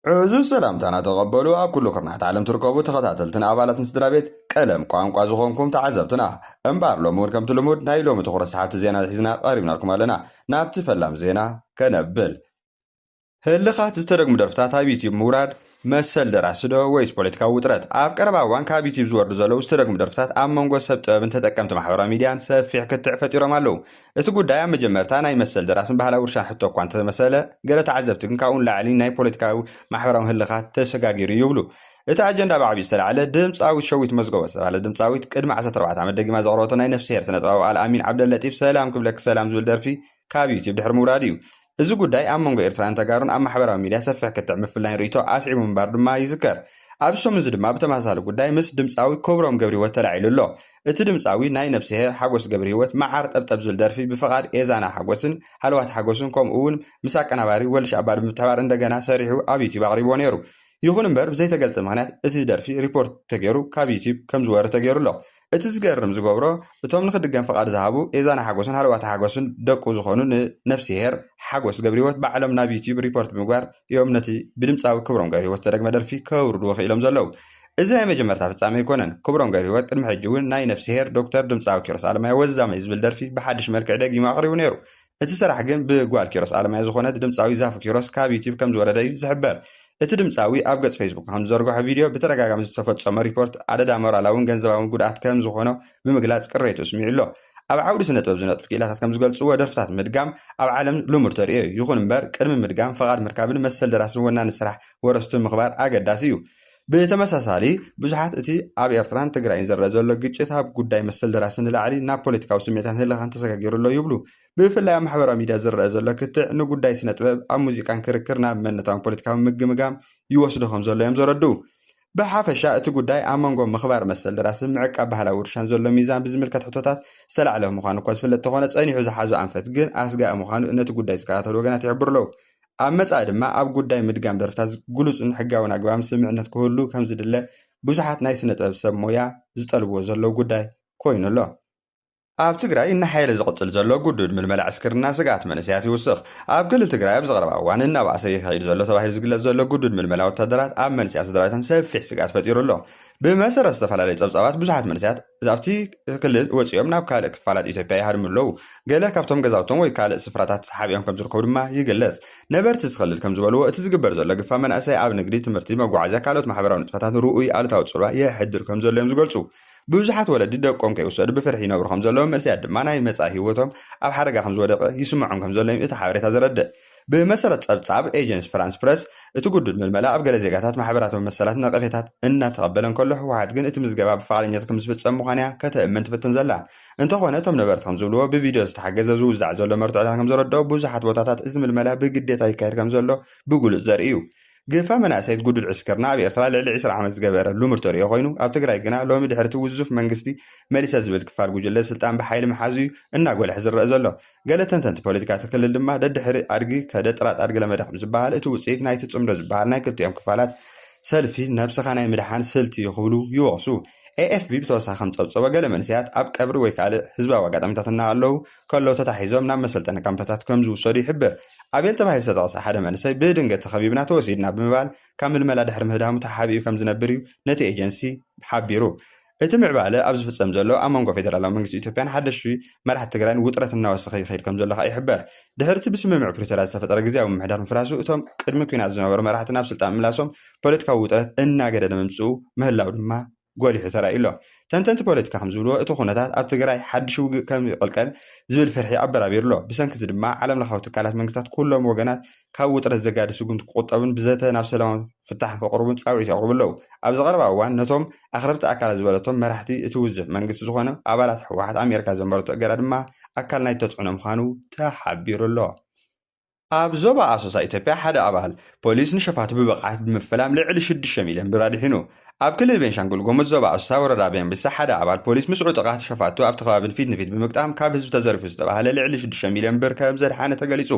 عزوز سلامتنا تقبلوا كل قرنات عالم تركبوا تخطاتلتنا أبالات سدرا بيت قلم قوانقوا زخونكم تعذبتنا انبار لومور كم تلمود نايلوم تخرس حابت زينا حزنا قريبنا لكم لنا نابت فلام زينا كنبل هلخات استرق مدرفتات هاي بيتيب موراد مسل دراسدو ويس بوليتيكا وطرت اب قربا وان كابيتيب زور زلو استرق مدرفتات ام منغو سبت بنت تقمت محورا ميديان سفيح كتعفت يرمالو اتو قدايا مجمرتا ناي مسل دراسن بحلا ورشان حتو كوانت مسألة قلت عزبتكن كاون لعلي ناي بوليتيكا محورا هلخات تسقاقير يبلو اتا اجندا بعبي استلعالة دمس اوي شويت مزقوس على دمس اوي قدم 14 عام دقي ما زغروتو ناي نفسي هر سنة او الامين عبد اللطيف سلام كبلك سلام زول درفي كابيتيب دحر مراديو እዚ ጉዳይ ኣብ መንጎ ኤርትራን ተጋሩን ኣብ ማሕበራዊ ሚድያ ሰፊሕ ክትዕምፍ ፍላይ ርእይቶ ኣስዒቡ ምንባር ድማ ይዝከር ኣብ ሰሙን ድማ ብተመሳሳሊ ጉዳይ ምስ ድምፃዊ ክብሮም ገብረ ህይወት ተላዒሉ ኣሎ እቲ ድምፃዊ ናይ ነፍሲ ሄር ሓጎስ ገብረ ህይወት መዓር ጠብጠብ ዝብል ደርፊ ብፍቓድ ኤዛና ሓጎስን ሃልዋት ሓጎስን ከምኡ እውን ምስ ኣቀናባሪ ወልሽ ኣባድ ብምትሕባር እንደገና ሰሪሑ ኣብ ዩቲብ ኣቕሪቦ ነይሩ ይኹን እምበር ብዘይተገልፀ ምክንያት እቲ ደርፊ ሪፖርት ተገይሩ ካብ ዩቲብ ከም ዝወረ ተገይሩ ኣሎ እቲ ዝገርም ዝገብሮ እቶም ንኽድገም ፍቓድ ዝሃቡ ኤዛና ሓጎስን ሃልዋት ሓጎስን ደቁ ዝኾኑ ንነፍሲ ሄር ሓጎስ ገብረ ህይወት ባዕሎም ናብ ዩቲብ ሪፖርት ብምግባር እዮም ነቲ ብድምፃዊ ክብሮም ገብረ ህይወት ዝተደግመ ደርፊ ከውርድዎ ክኢሎም ዘለዉ እዚ ናይ መጀመርታ ፍጻሜ ኣይኮነን ክብሮም ገብረ ህይወት ቅድሚ ሕጂ እውን ናይ ነፍሲ ሄር ዶክተር ድምፃዊ ኪሮስ ኣለማዮ ወዛመይ ዝብል ደርፊ ብሓድሽ መልክዕ ደጊሙ ኣቕሪቡ ነይሩ እቲ ስራሕ ግን ብጓል ኪሮስ ኣለማዮ ዝኾነት ድምፃዊ ዛፉ ኪሮስ ካብ ዩቲብ ከም ዝወረደ እዩ ዝሕበር እቲ ድምፃዊ ኣብ ገጽ ፌስቡክ ከም ዝዘርግሖ ቪድዮ ብተደጋጋሚ ዝተፈጸመ ሪፖርት ኣደዳ ሞራላውን ገንዘባውን ጉድኣት ከም ዝኾነ ብምግላጽ ቅሬቱ ስሚዑ ኣሎ ኣብ ዓውዲ ስነ ጥበብ ዝነጥፉ ክኢላታት ከም ዝገልጽዎ ደርፍታት ምድጋም ኣብ ዓለም ልሙድ ተርእዮ እዩ ይኹን እምበር ቅድሚ ምድጋም ፍቓድ ምርካብን መሰል ደራስን ወናኒ ስራሕ ወረስቱን ምኽባር ኣገዳሲ እዩ ብተመሳሳሊ ብዙሓት እቲ ኣብ ኤርትራን ትግራይን ዝረአ ዘሎ ግጭት ኣብ ጉዳይ መሰል ደራስን ንላዕሊ ናብ ፖለቲካዊ ስምዒታት ህልኻን ተሰጋጊሩ ኣሎ ይብሉ ብፍላይ ኣብ ማሕበራዊ ሚድያ ዝረአ ዘሎ ክትዕ ንጉዳይ ስነ ጥበብ ኣብ ሙዚቃን ክርክር ናብ መንነታውን ፖለቲካዊ ምግምጋም ይወስዶ ከም ዘሎ እዮም ዘረድኡ ብሓፈሻ እቲ ጉዳይ ኣብ መንጎ ምኽባር መሰል ደራስን ምዕቃብ ባህላዊ ውርሻን ዘሎ ሚዛን ብዝምልከት ሕቶታት ዝተላዕለ ምዃኑ እኳ ዝፍለጥ ተኾነ ፀኒሑ ዝሓዞ ኣንፈት ግን ኣስጋኢ ምዃኑ ነቲ ጉዳይ ዝከታተሉ ወገናት ይሕብሩ ኣለዉ ኣብ መጻኢ ድማ ኣብ ጉዳይ ምድጋም ደርፍታት ጉሉፅን ሕጋውን ኣግባብን ስምዕነት ክህሉ ከም ዝድለ ብዙሓት ናይ ስነ ጥበብ ሰብ ሞያ ዝጠልብዎ ዘለዉ ጉዳይ ኮይኑ ኣሎ ኣብ ትግራይ እናሓየለ ዝቕፅል ዘሎ ጉዱድ ምልመላ ዕስክርና ስጋኣት መንእሰያት ይውስኽ ኣብ ክልል ትግራይ ኣብ ዝቐረባ እዋን እናባእሰ ይኸይድ ዘሎ ተባሂሉ ዝግለጽ ዘሎ ጉዱድ ምልመላ ወታደራት ኣብ መንእሰያት ስድራቤታን ሰፊሕ ስጋኣት ፈጢሩ ኣሎ ብመሰረት ዝተፈላለዩ ፀብፃባት ብዙሓት መንእሰያት ኣብቲ ክልል ወፂኦም ናብ ካልእ ክፋላት ኢትዮጵያ ይሃድሙ ኣለዉ ገለ ካብቶም ገዛውቶም ወይ ካልእ ስፍራታት ሓቢኦም ከም ዝርከቡ ድማ ይግለጽ ነበርቲ ዝኽልል ከም ዝበልዎ እቲ ዝግበር ዘሎ ግፋ መናእሰይ ኣብ ንግዲ ትምህርቲ መጓዓዝያ ካልኦት ማሕበራዊ ንጥፈታት ርኡይ ኣሉታዊ ፅልዋ የሕድር ከም ዘሎ እዮም ዝገልጹ ብዙሓት ወለዲ ደቆም ከይወሰዱ ብፍርሒ ይነብሩ ከም ዘለዎም መንእሰያት ድማ ናይ መጻኢ ህይወቶም ኣብ ሓደጋ ከም ዝወደቐ ይስምዖም ከም ዘሎ እቲ ሓበሬታ ዘረድእ ብመሰረት ፀብጻብ ኤጀንስ ፍራንስ ፕረስ እቲ ጉዱድ ምልመላ ኣብ ገለ ዜጋታት ማሕበራዊ መሰላት ነቐፌታት እናተቐበለ እንከሎ ህወሓት ግን እቲ ምዝገባ ብፍቓደኝነት ከም ዝፍፀም ምዃንያ ከተእምን ትፍትን ዘላ እንተኾነ እቶም ነበርቲ ከም ዝብልዎ ብቪድዮ ዝተሓገዘ ዝውዛዕ ዘሎ መርትዖታት ከም ዘረድኦ ብዙሓት ቦታታት እቲ ምልመላ ብግዴታ ይካየድ ከም ዘሎ ብጉሉፅ ዘርኢ እዩ ግፋ መናእሰይት ጉዱድ ዕስክርና ኣብ ኤርትራ ልዕሊ 20 ዓመት ዝገበረ ልሙድ ተርእዮ ኮይኑ ኣብ ትግራይ ግና ሎሚ ድሕሪ እቲ ውዙፍ መንግስቲ መሊሰ ዝብል ክፋል ጉጅለ ስልጣን ብሓይሊ መሓዙ እናጎልሐ ዝረአ ዘሎ ገለ ተንተንቲ ፖለቲካ ትክልል ድማ ደድሕሪ ኣድጊ ከደ ጥራጥ ኣድጊ ለመዳኽም ዝበሃል እቲ ውፅኢት ናይቲ ጽምዶ ዝበሃል ናይ ክልቲኦም ክፋላት ሰልፊ ነብስኻ ናይ ምድሓን ስልቲ ይኽብሉ ይወቕሱ AFP ብተወሳኺ ከም ፀብፀበ ገለ መንእሰያት ኣብ ቀብሪ ወይ ካልእ ህዝባዊ ኣጋጣሚታት እናኣለዉ ከለዉ ተታሒዞም ናብ መሰልጠኒ ካምፕታት ከም ዝውሰዱ ይሕብር ኣቤል ተባሂሉ ዝተጠቕሰ ሓደ መንእሰይ ብድንገት ተኸቢብና ተወሲድና ብምባል ካብ ምልመላ ድሕሪ ምህዳሙ ተሓቢኡ ከም ዝነብር እዩ ነቲ ኤጀንሲ ሓቢሩ እቲ ምዕባለ ኣብ ዝፍፀም ዘሎ ኣብ መንጎ ፌደራላዊ መንግስቲ ኢትዮጵያን ሓደሽቲ መራሕቲ ትግራይን ውጥረት እናወሰኸ ይኸይድ ከም ዘሎ ይሕበር ድሕርቲ ብስምምዕ ፕሪቶርያ ዝተፈጠረ ግዝያዊ ምምሕዳር ምፍራሱ እቶም ቅድሚ ኩናት ዝነበሩ መራሕቲ ናብ ስልጣን ምላሶም ፖለቲካዊ ውጥረት እናገደደ ምምፅኡ ምህላው ድማ ጎሊሑ ተራእዩ ኣሎ ተንተንቲ ፖለቲካ ከም ዝብልዎ እቲ ኩነታት ኣብ ትግራይ ሓድሽ ውግእ ከም ይቕልቀል ዝብል ፍርሒ ኣበራቢሩ ኣሎ ብሰንኪ እዚ ድማ ዓለም ለኻዊ ትካላት መንግስታት ኩሎም ወገናት ካብ ውጥረት ዘጋዲ ስጉምቲ ክቁጠቡን ብዘተ ናብ ሰላማዊ ፍታሕ ከቕርቡን ፃውዒት የቕርቡ ኣለዉ ኣብ ዝቐረባ እዋን ነቶም ኣኽረርቲ ኣካላት ዝበለቶም መራሕቲ እቲ ውዝሕ መንግስቲ ዝኾነ ኣባላት ህወሓት ኣሜሪካ ዘንበረቶ እገዳ ድማ ኣካል ናይ ተፅዕኖ ምዃኑ ተሓቢሩ ኣሎ ኣብ ዞባ ኣሶሳ ኢትዮጵያ ሓደ ኣባል ፖሊስ ንሸፋቱ ብብቕዓት ብምፍላም ልዕሊ 6 ሚልዮን ብር ኣድሒኑ ኣብ ክልል ቤንሻንጉል ጉሙዝ ዞባ ኣሶሳ ወረዳ ቤንብሳ ሓደ ኣባል ፖሊስ ምስዑ ጥቃት ሸፋቱ ኣብቲ ከባቢ ፊት ንፊት ብምግጣም ካብ ህዝቢ ተዘሪፉ ዝተባሃለ ልዕሊ 6 ሚልዮን ብር ከም ዘድሓነ ተገሊጹ።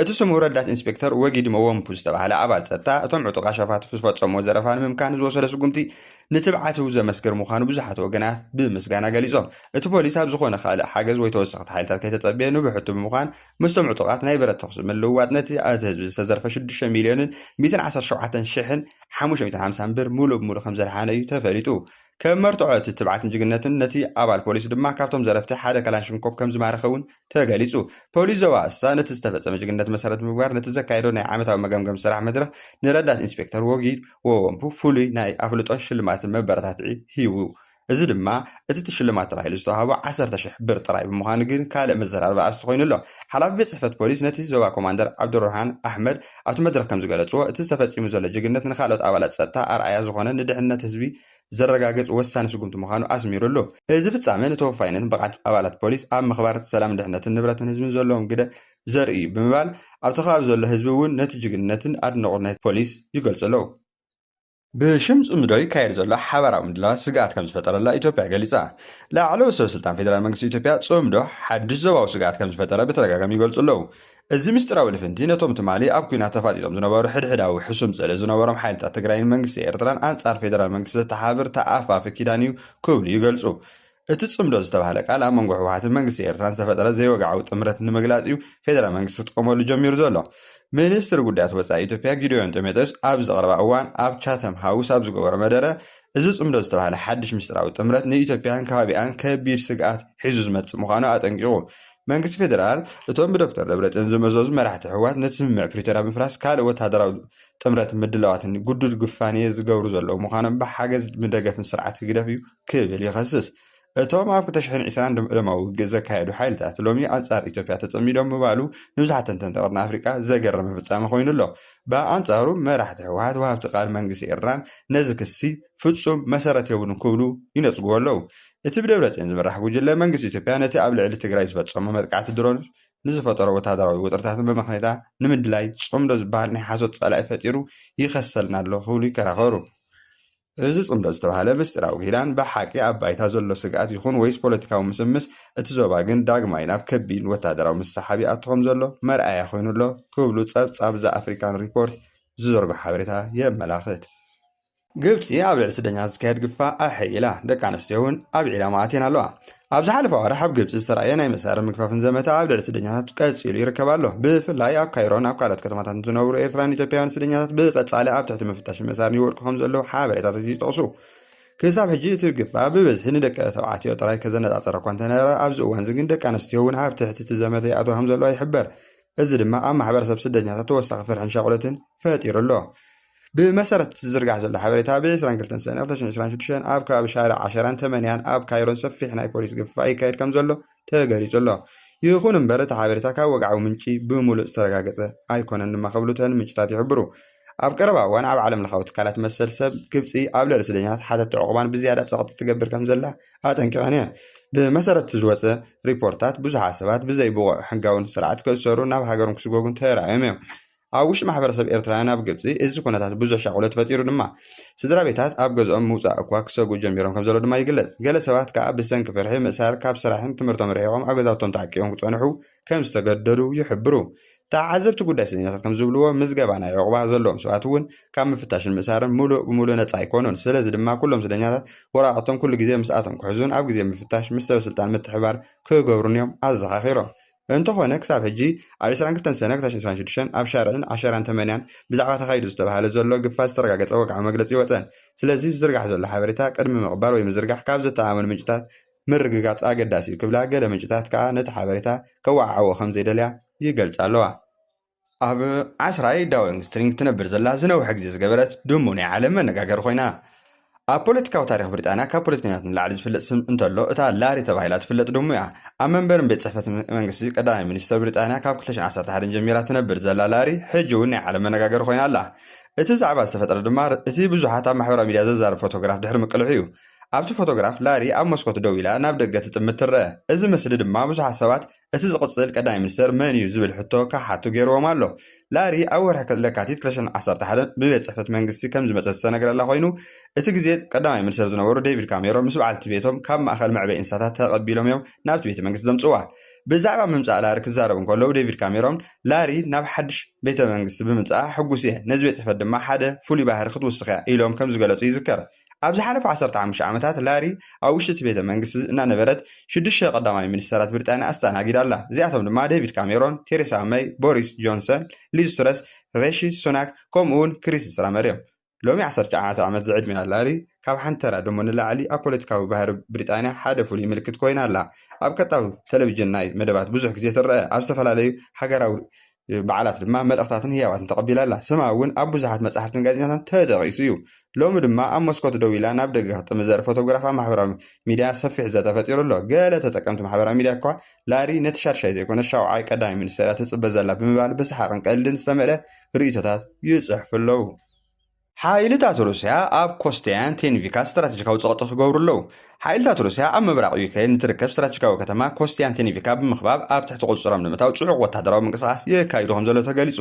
እቲ ስሙ ረዳት ኢንስፔክተር ወጊድ መወምፑ ዝተባሃለ ኣባል ፀጥታ እቶም ዕጡቃ ሸፋቱ ዝፈጸምዎ ዘረፋ ንምምካን ዝወሰደ ስጉምቲ ንትብዓቱ ዘመስክር ምዃኑ ብዙሓት ወገናት ብምስጋና ገሊጾም። እቲ ፖሊስ ኣብ ዝኾነ ካልእ ሓገዝ ወይ ተወሰኽቲ ሓይልታት ከይተጸብየ ንብሕቱ ብምዃን ምስቶም ዕጡቃት ናይ ብረት ተኩሲ ምልውዋጥ ነቲ እቲ ህዝቢ ዝተዘርፈ 6 ሚልዮንን 117,550 ብር ሙሉእ ብሙሉእ ከም ዘድሓነ እዩ ተፈሊጡ። ከም መርትዖ እቲ ትብዓትን ጅግነትን ነቲ ኣባል ፖሊስ ድማ ካብቶም ዘረፍቲ ሓደ ከላሽንኮቭ ከም ዝማረኸ እውን ተገሊጹ። ፖሊስ ዞባ ኣሶሳ ነቲ ዝተፈጸመ ጅግነት መሰረት ምግባር ነቲ ዘካየዶ ናይ ዓመታዊ መገምገም ስራሕ መድረኽ ንረዳት ኢንስፔክተር ወጊድ ወወምፑ ፍሉይ ናይ ኣፍልጦን ሽልማትን መበረታትዒ ሂቡ። እዚ ድማ እቲ ሽልማት ተባሂሉ ዝተዋህቦ 10,000 ብር ጥራይ ብምዃኑ ግን ካልእ መዘራርባ ኣርስቲ ኮይኑ ኣሎ። ሓላፊ ቤት ጽሕፈት ፖሊስ ነቲ ዞባ ኮማንደር ዓብዱርሃን ኣሕመድ ኣብቲ መድረኽ ከም ዝገለጽዎ እቲ ተፈጺሙ ዘሎ ጅግነት ንኻልኦት ኣባላት ፀጥታ ኣርኣያ ዝኾነ ንድሕንነት ህዝቢ ዘረጋግጽ ወሳኒ ስጉምቲ ምዃኑ ኣስሚሩ ኣሎ። እዚ ፍጻሜ ንተወፋይነትን ብቕዓት ኣባላት ፖሊስ ኣብ ምኽባር ሰላም ድሕነትን ንብረትን ህዝብን ዘለዎም ግደ ዘርኢ ብምባል ኣብቲ ከባቢ ዘሎ ህዝቢ እውን ነቲ ጅግነትን ኣድናቖት ፖሊስ ይገልጹ ኣለዉ። ብሽም ጽምዶ ይካየድ ዘሎ ሓበራዊ ምድላው ስጋኣት ከም ዝፈጠረላ ኢትዮጵያ ገሊጻ። ላዕለዎት ሰበስልጣን ፌደራል መንግስቲ ኢትዮጵያ ጽምዶ ሓድሽ ዞባዊ ስጋኣት ከም ዝፈጠረ ብተደጋጋሚ ይገልጹ ኣለዉ። እዚ ምስጢራዊ ልፍንቲ ነቶም ትማሊ ኣብ ኩናት ተፋጢጦም ዝነበሩ ሕድሕዳዊ ሕሱም ጽልኢ ዝነበሮም ሓይልታት ትግራይን መንግስቲ ኤርትራን ኣንጻር ፌደራል መንግስቲ ዘተሓባብር ተኣፋፊ ኪዳን እዩ ክብሉ ይገልጹ። እቲ ጽምዶ ዝተባሃለ ቃል ኣብ መንጎ ህወሓትን መንግስቲ ኤርትራን ዝተፈጠረ ዘይወግዓዊ ጥምረት ንምግላጽ እዩ ፌደራል መንግስቲ ክጥቀመሉ ጀሚሩ ዘሎ። ሚኒስትር ጉዳያት ወፃኢ ኢትዮጵያ ጊድዮን ጢሞቴዎስ ኣብ ዘቕረባ እዋን ኣብ ቻተም ሃውስ ኣብ ዝገበሮ መደረ እዚ ጽምዶ ዝተባሃለ ሓድሽ ምስጢራዊ ጥምረት ንኢትዮጵያን ከባቢኣን ከቢድ ስግኣት ሒዙ ዝመጽእ ምዃኑ ኣጠንቂቑ። መንግስቲ ፌደራል እቶም ብዶክተር ደብረጽዮን ዝመዘዙ መራሕቲ ህወሓት ነቲ ስምምዕ ፕሪቶርያ ምፍራስ ካልእ ወታደራዊ ጥምረት ምድላዋትን ጉዱድ ግፋንየ ዝገብሩ ዘለዉ ምዃኖም ብሓገዝ ምደገፍን ስርዓት ክግደፍ እዩ ክብል ይኸስስ። እቶም ኣብ 2020 ደማዊ ውግእ ዘካየዱ ሓይልታት ሎሚ ኣንጻር ኢትዮጵያ ተጸሚዶም ምባሉ ንብዙሓት ተንተንቲ ቀርኒ ኣፍሪቃ ዘገረመ ፍጻመ ኮይኑ ኣሎ። ብኣንጻሩ መራሕቲ ህወሓት ወሃብቲ ቃል መንግስቲ ኤርትራን ነዚ ክሲ ፍጹም መሰረት የብሉን ክብሉ ይነጽግዎ ኣለዉ። እቲ ብደብረጽዮን ዝምራሕ ጉጅለ መንግስቲ ኢትዮጵያ ነቲ ኣብ ልዕሊ ትግራይ ዝፈጸሞ መጥቃዕቲ ድሮን ንዝፈጠሮ ወታደራዊ ውጥረታትን ብምኽንያታ ንምድላይ ጽምዶ ዝበሃል ናይ ሓሶት ጸላኢ ፈጢሩ ይኸሰልና ኣሎ ክብሉ ይከራኸሩ። እዚ ጽምዶ ዝተባሃለ ምስጢራዊ ኪዳን ብሓቂ ኣብ ባይታ ዘሎ ስግኣት ይኹን ወይስ ፖለቲካዊ ምስምስ እቲ ዞባ ግን ዳግማይ ናብ ከቢድ ወታደራዊ ምሰሓቢ ኣቱ ከም ዘሎ መርኣያ ኮይኑ ኣሎ ክብሉ ጸብጻብ ዘኣፍሪካን ሪፖርት ዝዘርጎ ሓበሬታ የመላኽት። ግብፂ ኣብ ልዕሊ ስደተኛታት ዝካየድ ግፋእ ኣሕኢላ ደቂ ኣንስትዮ እውን ኣብ ዒላ ማእቲን ኣለዋ። ኣብ ዝሓለፈ ወርሒ ኣብ ግብፂ ዝተረኣየ ናይ መሳርሒ ምግፋፍን ዘመታ ኣብ ልዕሊ ስደተኛታት ቀፂሉ ይርከብ ኣሎ። ብፍላይ ኣብ ካይሮን ኣብ ካልኦት ከተማታት ዝነብሩ ኤርትራን ኢትዮጵያውያን ስደተኛታት ብቐጻሊ ኣብ ትሕቲ ምፍታሽ መሳርሒ ይወድቁ ከም ዘለዉ ሓበሬታታት ይጠቕሱ። ክሳብ ሕጂ እቲ ግፋእ ብበዝሒ ንደቂ ተባዕትዮ ጥራይ ከዘነጻጸረ እኳ እንተነበረ ኣብዚ እዋን እዚ ግን ደቂ ኣንስትዮ እውን ኣብ ትሕቲ እቲ ዘመተ ይኣትዋ ከም ዘለዋ ይሕበር። እዚ ድማ ኣብ ማሕበረሰብ ስደተኛታት ተወሳኺ ፍርሕን ሸቕሎትን ፈጢሩ ኣሎ። ብመሰረት ዝዝርጋሕ ዘሎ ሓበሬታ ብ22 ሰነ 2026 ኣብ ከባቢ ሻርዕ 10-8 ኣብ ካይሮን ሰፊሕ ናይ ፖሊስ ግፋእ ይካየድ ከም ዘሎ ተገሊጹ ኣሎ። ይኹን እምበር እቲ ሓበሬታ ካብ ወግዓዊ ምንጪ ብምሉእ ዝተረጋገፀ ኣይኮነን ድማ ክብሉ እተን ምንጭታት ይሕብሩ። ኣብ ቀረባ እዋን ኣብ ዓለም ለኻዊ ትካላት መሰል ሰብ ግብፂ ኣብ ልዕሊ ስደተኛታት ሓተት ዕቑባን ብዝያዳ ጸቕጢ ትገብር ከም ዘላ ኣጠንቂቐን እየን። ብመሰረት ዝወፀ ሪፖርታት ብዙሓት ሰባት ብዘይ ብቑዕ ሕጋውን ስርዓት ክእሰሩ ናብ ሃገሮም ክስጎጉን ተራእዮም እዮም። ኣብ ውሽጢ ማሕበረሰብ ኤርትራውያን ኣብ ግብፂ እዚ ኩነታት ብዙሕ ሻቑለት ፈጢሩ ድማ ስድራ ቤታት ኣብ ገዝኦም ምውፃእ እኳ ክሰግኡ ጀሚሮም ከም ዘሎ ድማ ይግለጽ። ገለ ሰባት ከዓ ብሰንኪ ፍርሒ ምእሳር ካብ ስራሕን ትምህርቶም ርሒቖም ኣብ ገዛውቶም ተዓቂቦም ክጸንሑ ከም ዝተገደዱ ይሕብሩ። ተዓዘብቲ ጉዳይ ስደተኛታት ከም ዝብልዎ ምዝገባ ናይ ዕቑባ ዘለዎም ሰባት እውን ካብ ምፍታሽን ምእሳርን ሙሉእ ብሙሉእ ነፃ ኣይኮኑን። ስለዚ ድማ ኩሎም ስደተኛታት ወረቓቕቶም ኩሉ ግዜ ምስኣቶም ክሕዙን ኣብ ግዜ ምፍታሽ ምስ ሰበስልጣን ምትሕባር ክገብሩን እዮም ኣዘኻኺሮም። እንተኾነ ክሳብ ሕጂ ኣብ 22 ሰነ 2026 ኣብ ሻርዕን 10-8 ብዛዕባ ተኻይዱ ዝተባሃለ ዘሎ ግፋእ ዝተረጋገፀ ወግዓዊ መግለፂ ይወፀን። ስለዚ ዝዝርጋሕ ዘሎ ሓበሬታ ቅድሚ ምቕባል ወይ ምዝርጋሕ ካብ ዘተኣመኑ ምንጭታት ምርግጋፅ ኣገዳሲ እዩ ክብላ፣ ገለ ምንጭታት ከዓ ነቲ ሓበሬታ ከወዓዕዎ ከም ዘይደልያ ይገልጻ ኣለዋ። ኣብ 10 ዳውኒንግ ስትሪንግ ትነብር ዘላ ዝነውሐ ግዜ ዝገበረት ድሙ ናይ ዓለም መነጋገሪ ኮይና ኣብ ፖለቲካዊ ታሪክ ብሪጣንያ ካብ ፖለቲከኛታት ንላዕሊ ዝፍለጥ ስም እንተሎ እታ ላሪ ተባሂላ ትፍለጥ ድሙ እያ። ኣብ መንበርን ቤት ጽሕፈት መንግስቲ ቀዳማይ ሚኒስትር ብሪጣንያ ካብ 2011 ጀሚራ ትነብር ዘላ ላሪ ሕጂ እውን ናይ ዓለም መነጋገሪ ኮይና ኣላ። እቲ ዛዕባ ዝተፈጠረ ድማ እቲ ብዙሓት ኣብ ማሕበራዊ ሚድያ ዘዛረብ ፎቶግራፍ ድሕሪ ምቅልዑ እዩ። ኣብቲ ፎቶግራፍ ላሪ ኣብ መስኮት ደው ኢላ ናብ ደገ ትጥምት ትርአ። እዚ ምስሊ ድማ ብዙሓት ሰባት እቲ ዝቕጽል ቀዳማይ ሚኒስትር መን እዩ ዝብል ሕቶ ካሓቱ ገይርዎም ኣሎ። ላሪ ኣብ ወርሒ ለካቲት 2011 ብቤት ጽሕፈት መንግስቲ ከም ዝመጸ ዝተነገረላ ኮይኑ እቲ ግዜ ቀዳማይ ሚኒስትር ዝነበሩ ዴቪድ ካሜሮን ምስ በዓልቲ ቤቶም ካብ ማእኸል መዕበይ እንስሳታት ተቐቢሎም እዮም ናብቲ ቤተ መንግስቲ ዘምጽዋ ብዛዕባ ምምጻእ ላሪ ክዛረቡ ከለዉ ዴቪድ ካሜሮን ላሪ ናብ ሓድሽ ቤተ መንግስቲ ብምምጻእ ሕጉስ እየ ነዚ ቤት ጽሕፈት ድማ ሓደ ፍሉይ ባህሪ ክትውስኽ እያ ኢሎም ከም ዝገለጹ ይዝከር ኣብ ዝሓለፈ 15 ዓመታት ላሪ ኣብ ውሽጢ እቲ ቤተ መንግስቲ እናነበረት 6 ቀዳማይ ሚኒስተራት ብሪጣንያ ኣስተናጊዳ ኣላ እዚኣቶም ድማ ዴቪድ ካሜሮን ቴሬሳ ሜይ ቦሪስ ጆንሰን ሊዝ ትረስ ሬሺ ሱናክ ከምኡውን ክሪስ ስትራመር እዮም ሎሚ 19 ዓመት ዝዕድሚያ ላሪ ካብ ሓንተራ ደሞ ንላዕሊ ኣብ ፖለቲካዊ ባህሪ ብሪጣንያ ሓደ ፍሉይ ምልክት ኮይና ኣላ ኣብ ቀጣዊ ቴሌቭዥን ናይ መደባት ብዙሕ ግዜ ትረአ ኣብ ዝተፈላለዩ ሃገራዊ በዓላት ድማ መልእኽታትን ህያዋትን ተቐቢላ ኣላ ስማ እውን ኣብ ብዙሓት መፅሓፍትን ጋዜጣታትን ተጠቒሱ እዩ ሎሚ ድማ ኣብ ሞስኮት ደው ኢላ ናብ ደገ ክትጥምት ዘርኢ ፎቶግራፍ ኣብ ማሕበራዊ ሚድያ ሰፊሕ ዘተፈጢሩ ኣሎ ገለ ተጠቀምቲ ማሕበራዊ ሚድያ እኳ ላሪ ነቲ ሻድሻይ ዘይኮነ ሻውዓይ ቀዳማይ ሚኒስትር ትፅበ ዘላ ብምባል ብሰሓቅን ቀልድን ዝተመልአ ርእቶታት ይፅሕፉ ኣለዉ ሓይልታት ሩስያ ኣብ ኮስቲያን ቴንቪካ ስትራቴጂካዊ ፀቕጢ ክገብሩ ኣለዉ ሓይልታት ሩስያ ኣብ ምብራቕ ዩክሬን እትርከብ ስትራቴጂካዊ ከተማ ኮስቲያን ቴንቪካ ብምኽባብ ኣብ ትሕቲ ቁፅሮም ንምእታው ፅዑቕ ወታደራዊ ምንቅስቓስ የካይዱ ከም ዘሎ ተገሊጹ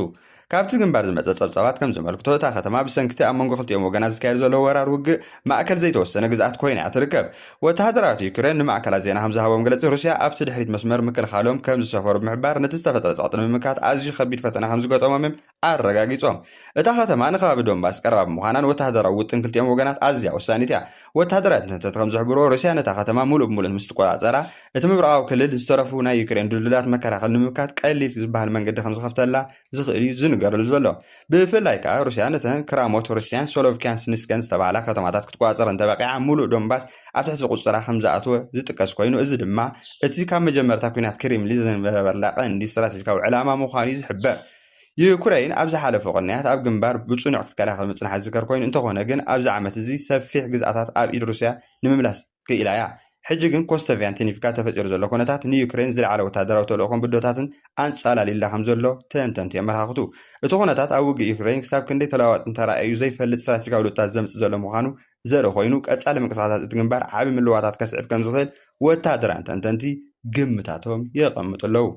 ካብቲ ግንባር ዝመፀ ፀብፀባት ከም ዘመልክቶ እታ ከተማ ብሰንኪቲ ኣብ መንጎ ክልቲኦም ወገናት ዝካየድ ዘሎ ወራር ውግእ ማእከል ዘይተወሰነ ግዝኣት ኮይና እያ ትርከብ ወተሃደራዊት ዩክሬን ንማእከላት ዜና ከም ዝሃቦም ገለፂ ሩስያ ኣብቲ ድሕሪት መስመር ምክልኻሎም ከም ዝሰፈሩ ብምሕባር ነቲ ዝተፈጠረ ፀቕጢ ንምምካት ኣዝዩ ከቢድ ፈተና ከም ዝገጠሞም እዮም ኣረጋጊፆም እታ ከተማ ንኸባቢ ዶንባስ ቀረባ ብምዃናን ወተሃደራዊ ውጥን ክልቲኦም ወገናት ኣዝያ ወሳኒት እያ ወተሃደራዊት ትንተንቲ ከም ዝሕብሮ ሩስያ ነታ ከተማ ሙሉእ ብምሉእ ምስ ትቆፃፀራ እቲ ምብራቃዊ ክልል ዝተረፉ ናይ ዩክሬን ድልድላት መከላኸሊ ንምምካት ቀሊል ዝበሃል መንገዲ ከም ዝኸፍተላ ዝኽእል እዩ ዝንገረሉ ዘሎ ብፍላይ ከዓ ሩስያ ነተን ክራሞት ሩስያን ሶሎቭኪያን ስኒስከን ዝተባሃላ ከተማታት ክትቆፃፀር እንተበቂዓ ሙሉእ ዶንባስ ኣብ ትሕቲ ቁፅራ ከም ዝኣተወ ዝጥቀስ ኮይኑ እዚ ድማ እቲ ካብ መጀመርታ ኩናት ክሬምሊን ዝነበረላ ቀንዲ ስትራቴጂካዊ ዕላማ ምዃኑ ዝሕበር ዩክሬን ኣብ ዝሓለፈ ቅንያት ኣብ ግንባር ብፅኑዕ ክትከላኸል ምፅናሕ ዝዝከር ኮይኑ እንተኾነ ግን ኣብዚ ዓመት እዚ ሰፊሕ ግዝኣታት ኣብ ኢድ ሩስያ ንምምላስ ክኢላ እያ ሕጂ ግን ኮስቶቪያን ቴኒፍካ ተፈጢሩ ዘሎ ኩነታት ንዩክሬን ዝለዓለ ወታደራዊ ተልእኾን ብዶታትን ኣንፃላሊላ ከም ዘሎ ተንተንቲ የመላኽቱ እቲ ኩነታት ኣብ ውግእ ዩክሬን ክሳብ ክንደይ ተለዋዋጢ እንተረኣዩ ዘይፈልጥ ስትራቴጂካዊ ሉታት ዘምፅእ ዘሎ ምዃኑ ዘርኢ ኮይኑ ቀፃሊ ምንቅስቓሳት እቲ ግንባር ዓቢ ምልዋታት ከስዕብ ከም ዝኽእል ወታደራውያን ተንተንቲ ግምታቶም የቐምጡ ኣለዉ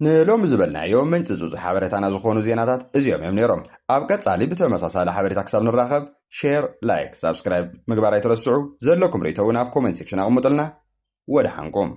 ንሎሚ ዝበልናዮም ምንጭ ዝውፅእ ሓበሬታና ዝኾኑ ዜናታት እዚኦም እዮም ነይሮም ኣብ ቀፃሊ ብተመሳሳሊ ሓበሬታ ክሳብ ንራኸብ ሼር ላይክ ሳብስክራይብ ምግባር ኣይትረስዑ ዘለኩም ርእቶ እውን ኣብ ኮሜንት ሴክሽን ኣቕምጡልና ወደ ሓንኩም